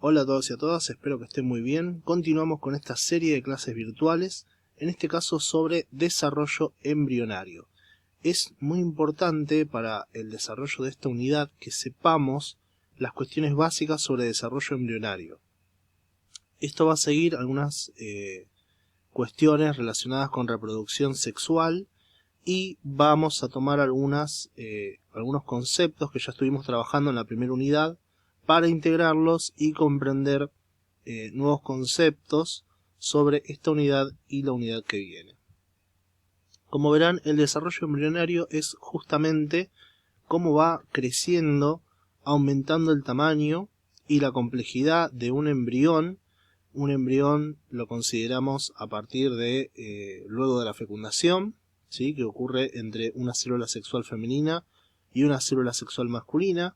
Hola a todos y a todas, espero que estén muy bien. Continuamos con esta serie de clases virtuales, en este caso sobre desarrollo embrionario. Es muy importante para el desarrollo de esta unidad que sepamos las cuestiones básicas sobre desarrollo embrionario. Esto va a seguir algunas cuestiones relacionadas con reproducción sexual y vamos a tomar algunos conceptos que ya estuvimos trabajando en la primera unidad para integrarlos y comprender nuevos conceptos sobre esta unidad y la unidad que viene. Como verán, el desarrollo embrionario es justamente cómo va creciendo, aumentando el tamaño y la complejidad de un embrión. Un embrión lo consideramos a partir de luego de la fecundación, ¿sí? Que ocurre entre una célula sexual femenina y una célula sexual masculina.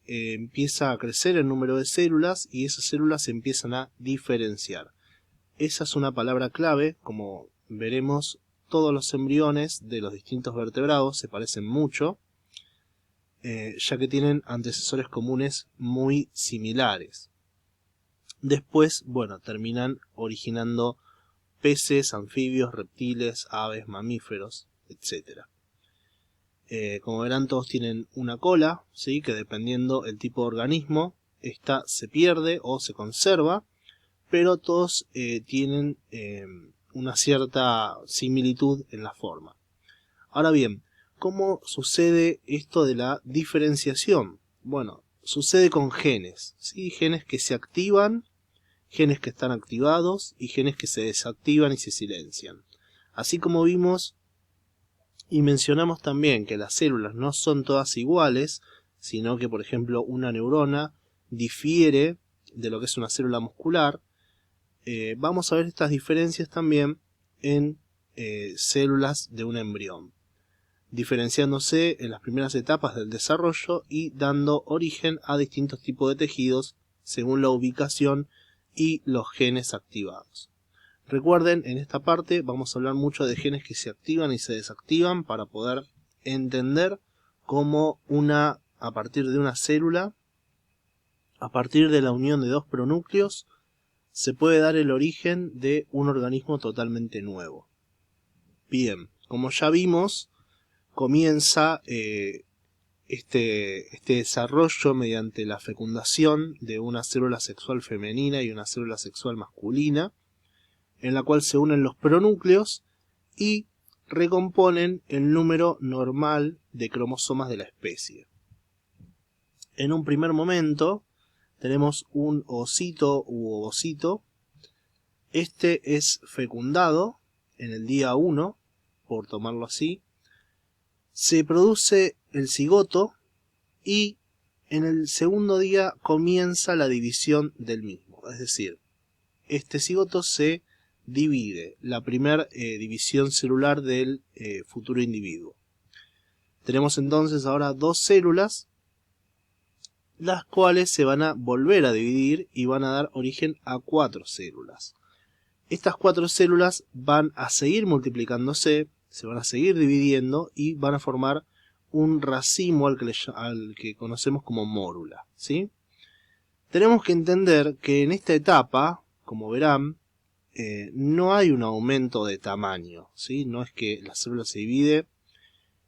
Empieza a crecer el número de células y esas células se empiezan a diferenciar. Esa es una palabra clave. Como veremos, todos los embriones de los distintos vertebrados se parecen mucho, ya que tienen antecesores comunes muy similares. Después, terminan originando peces, anfibios, reptiles, aves, mamíferos, etc. Como verán, todos tienen una cola, ¿sí? Que dependiendo el tipo de organismo, esta se pierde o se conserva, pero todos tienen una cierta similitud en la forma. Ahora bien, ¿cómo sucede esto de la diferenciación? Bueno, sucede con genes, ¿sí? Genes que se activan, genes que están activados y genes que se desactivan y se silencian. Así como vimos y mencionamos también que las células no son todas iguales, sino que, por ejemplo, una neurona difiere de lo que es una célula muscular. Vamos a ver estas diferencias también en células de un embrión, diferenciándose en las primeras etapas del desarrollo y dando origen a distintos tipos de tejidos según la ubicación y los genes activados. Recuerden, en esta parte vamos a hablar mucho de genes que se activan y se desactivan para poder entender cómo a partir de una célula, a partir de la unión de dos pronúcleos, se puede dar el origen de un organismo totalmente nuevo. Bien, como ya vimos, comienza este desarrollo mediante la fecundación de una célula sexual femenina y una célula sexual masculina, en la cual se unen los pronúcleos y recomponen el número normal de cromosomas de la especie. En un primer momento tenemos un ovocito u ovocito. Este es fecundado en el día 1, por tomarlo así. Se produce el cigoto y en el segundo día comienza la división del mismo. Es decir, este cigoto se divide, la primera división celular del futuro individuo. Tenemos entonces ahora dos células, las cuales se van a volver a dividir y van a dar origen a 4 células. Estas 4 células van a seguir multiplicándose, se van a seguir dividiendo y van a formar un racimo al que conocemos como mórula, ¿sí? Tenemos que entender que en esta etapa, como verán, no hay un aumento de tamaño, ¿sí? No es que la célula se divide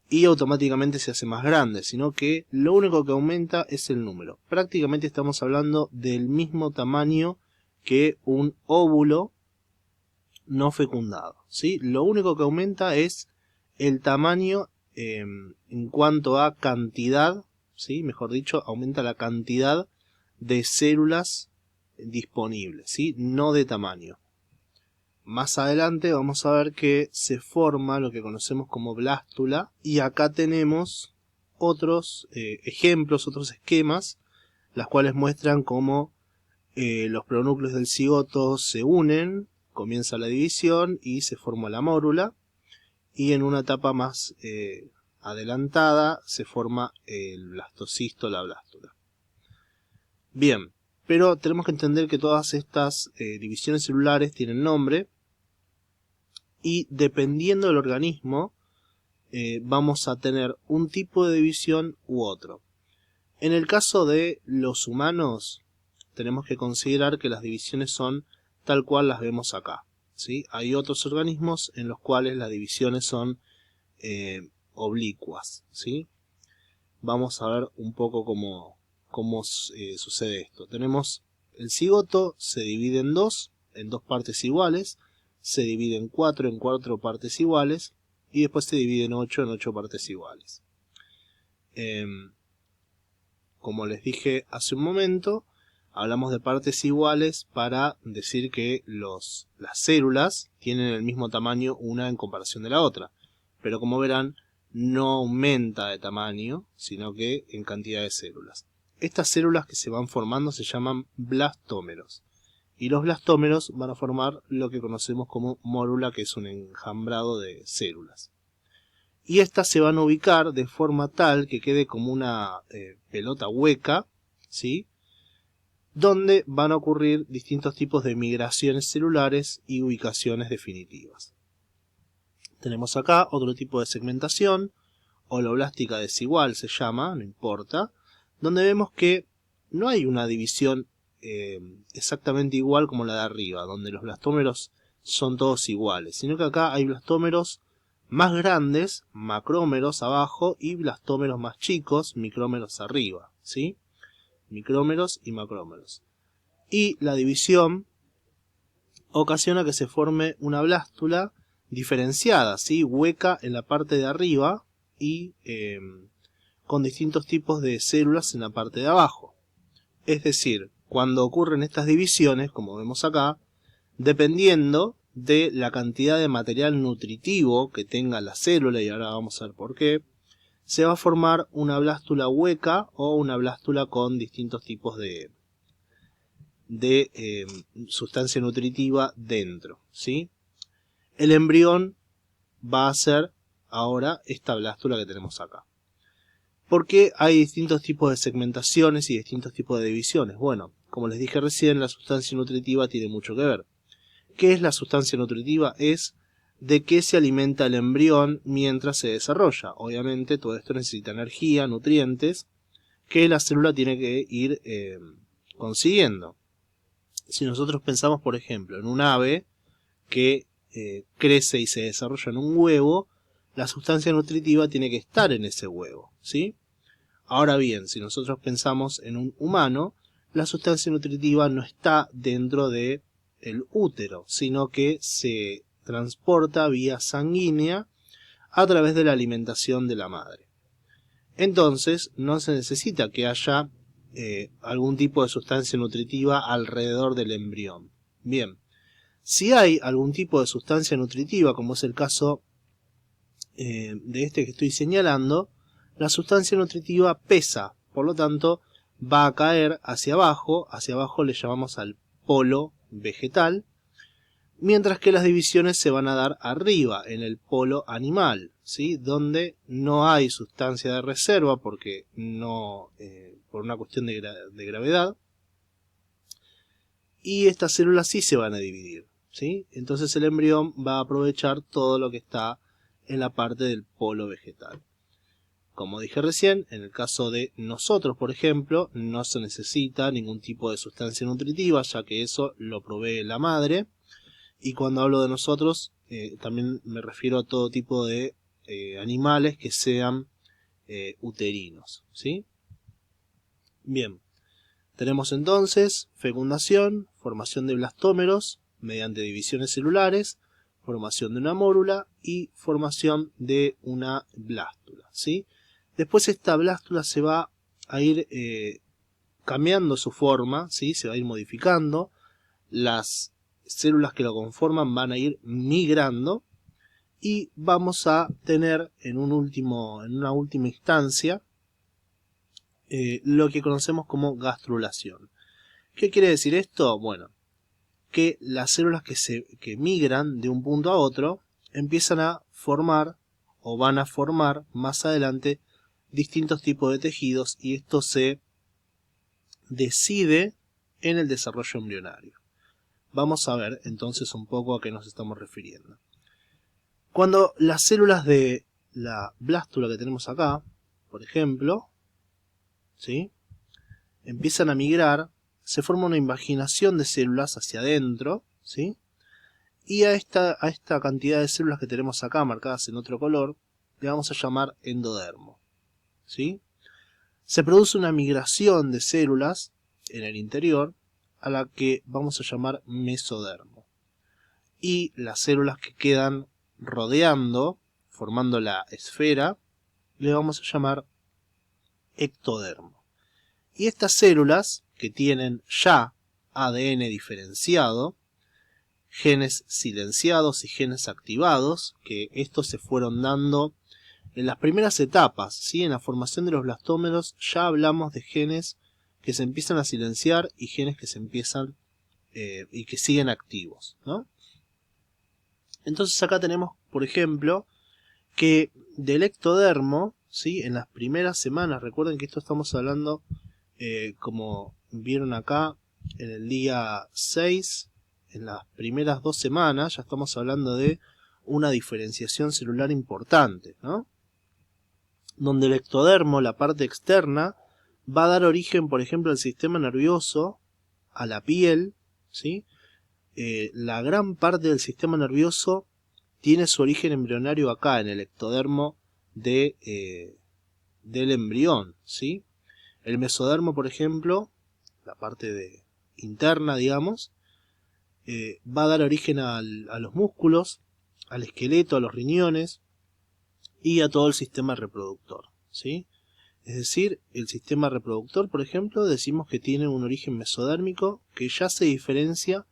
y automáticamente se hace más grande, sino que lo único que aumenta es el número. Prácticamente estamos hablando del mismo tamaño que un óvulo no fecundado, ¿sí? Lo único que aumenta es el tamaño en cuanto a cantidad, ¿sí? Mejor dicho, aumenta la cantidad de células disponibles, ¿sí? No de tamaño. Más adelante vamos a ver que se forma lo que conocemos como blástula, y acá tenemos otros ejemplos, otros esquemas, las cuales muestran cómo los pronúcleos del cigoto se unen, comienza la división y se forma la mórula, y en una etapa más adelantada se forma el blastocisto, la blástula. Bien, pero tenemos que entender que todas estas divisiones celulares tienen nombre, y dependiendo del organismo vamos a tener un tipo de división u otro. En el caso de los humanos tenemos que considerar que las divisiones son tal cual las vemos acá, ¿sí? Hay otros organismos en los cuales las divisiones son oblicuas, ¿sí? Vamos a ver un poco cómo sucede esto. Tenemos el cigoto, se divide en dos partes iguales, se divide en cuatro partes iguales, y después se divide en 8 partes iguales. Como les dije hace un momento, hablamos de partes iguales para decir que las células tienen el mismo tamaño una en comparación de la otra. Pero como verán, no aumenta de tamaño, sino que en cantidad de células. Estas células que se van formando se llaman blastómeros. Y los blastómeros van a formar lo que conocemos como mórula, que es un enjambrado de células. Y estas se van a ubicar de forma tal que quede como una pelota hueca, ¿sí? Donde van a ocurrir distintos tipos de migraciones celulares y ubicaciones definitivas. Tenemos acá otro tipo de segmentación, holoblástica desigual se llama, no importa, donde vemos que no hay una división exactamente igual como la de arriba, donde los blastómeros son todos iguales, sino que acá hay blastómeros más grandes, macrómeros abajo, y blastómeros más chicos, micrómeros arriba, ¿sí? Micrómeros y macrómeros. Y la división ocasiona que se forme una blástula diferenciada, ¿sí? Hueca en la parte de arriba y con distintos tipos de células en la parte de abajo. Es decir, cuando ocurren estas divisiones, como vemos acá, dependiendo de la cantidad de material nutritivo que tenga la célula, y ahora vamos a ver por qué, se va a formar una blástula hueca o una blástula con distintos tipos de sustancia nutritiva dentro, ¿sí? El embrión va a ser ahora esta blástula que tenemos acá. ¿Por qué hay distintos tipos de segmentaciones y distintos tipos de divisiones? Bueno, como les dije recién, la sustancia nutritiva tiene mucho que ver. ¿Qué es la sustancia nutritiva? Es de qué se alimenta el embrión mientras se desarrolla. Obviamente todo esto necesita energía, nutrientes, que la célula tiene que ir consiguiendo. Si nosotros pensamos, por ejemplo, en un ave que crece y se desarrolla en un huevo, la sustancia nutritiva tiene que estar en ese huevo, ¿sí? Ahora bien, si nosotros pensamos en un humano, la sustancia nutritiva no está dentro del útero, sino que se transporta vía sanguínea a través de la alimentación de la madre. Entonces, no se necesita que haya algún tipo de sustancia nutritiva alrededor del embrión. Bien, si hay algún tipo de sustancia nutritiva, como es el caso de este que estoy señalando, la sustancia nutritiva pesa, por lo tanto va a caer hacia abajo le llamamos al polo vegetal, mientras que las divisiones se van a dar arriba, en el polo animal, ¿sí? Donde no hay sustancia de reserva, porque no, por una cuestión de gravedad, y estas células sí se van a dividir, ¿sí? Entonces el embrión va a aprovechar todo lo que está en la parte del polo vegetal. Como dije recién, en el caso de nosotros, por ejemplo, no se necesita ningún tipo de sustancia nutritiva, ya que eso lo provee la madre. Y cuando hablo de nosotros, también me refiero a todo tipo de animales que sean uterinos, ¿sí? Bien, tenemos entonces fecundación, formación de blastómeros mediante divisiones celulares, formación de una mórula y formación de una blástula, ¿sí? Después esta blástula se va a ir cambiando su forma, ¿sí? Se va a ir modificando. Las células que lo conforman van a ir migrando y vamos a tener en una última instancia lo que conocemos como gastrulación. ¿Qué quiere decir esto? Bueno, que las células que migran de un punto a otro empiezan a formar o van a formar más adelante distintos tipos de tejidos, y esto se decide en el desarrollo embrionario. Vamos a ver entonces un poco a qué nos estamos refiriendo. Cuando las células de la blástula que tenemos acá, por ejemplo, ¿sí?, empiezan a migrar, se forma una invaginación de células hacia adentro, ¿sí? Y a esta cantidad de células que tenemos acá marcadas en otro color, le vamos a llamar endodermo, ¿sí? Se produce una migración de células en el interior a la que vamos a llamar mesodermo. Y las células que quedan rodeando, formando la esfera, le vamos a llamar ectodermo. Y estas células, que tienen ya ADN diferenciado, genes silenciados y genes activados, que estos se fueron dando en las primeras etapas, ¿sí? En la formación de los blastómeros ya hablamos de genes que se empiezan a silenciar y genes que se empiezan y que siguen activos, ¿no? Entonces acá tenemos, por ejemplo, que del ectodermo, ¿sí? En las primeras semanas, recuerden que esto estamos hablando, como vieron acá, en el día 6, en las primeras 2 semanas, ya estamos hablando de una diferenciación celular importante, ¿no? Donde el ectodermo, la parte externa, va a dar origen, por ejemplo, al sistema nervioso, a la piel, ¿sí? La gran parte del sistema nervioso tiene su origen embrionario acá, en el ectodermo del embrión, ¿sí? El mesodermo, por ejemplo, la parte interna, digamos, va a dar origen a los músculos, al esqueleto, a los riñones y a todo el sistema reproductor, ¿sí? Es decir, el sistema reproductor, por ejemplo, decimos que tiene un origen mesodérmico que ya se diferencia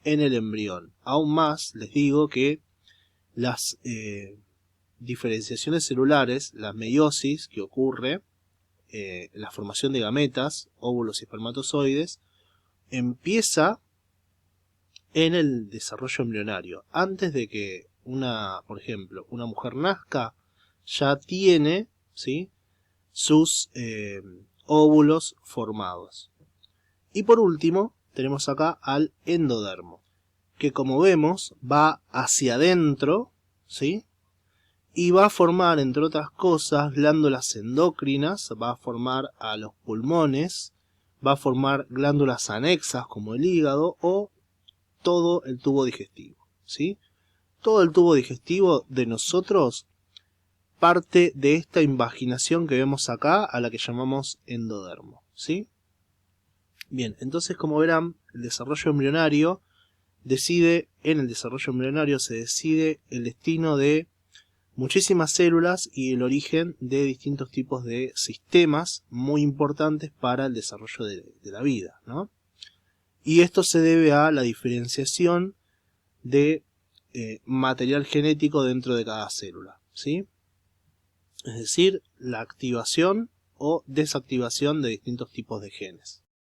en el embrión. Aún más, les digo que las diferenciaciones celulares, la meiosis que ocurre, la formación de gametas, óvulos y espermatozoides, empieza en el desarrollo embrionario. Antes de que por ejemplo, una mujer nazca, ya tiene, ¿sí?, sus óvulos formados. Y por último, tenemos acá al endodermo, que como vemos va hacia adentro, ¿sí?, y va a formar, entre otras cosas, glándulas endocrinas, va a formar a los pulmones, va a formar glándulas anexas como el hígado o todo el tubo digestivo, ¿sí? Todo el tubo digestivo de nosotros parte de esta invaginación que vemos acá, a la que llamamos endodermo, ¿sí? Bien, entonces como verán, el desarrollo embrionario en el desarrollo embrionario se decide el destino de muchísimas células y el origen de distintos tipos de sistemas muy importantes para el desarrollo de la vida, ¿no? Y esto se debe a la diferenciación de material genético dentro de cada célula, ¿sí? Es decir, la activación o desactivación de distintos tipos de genes.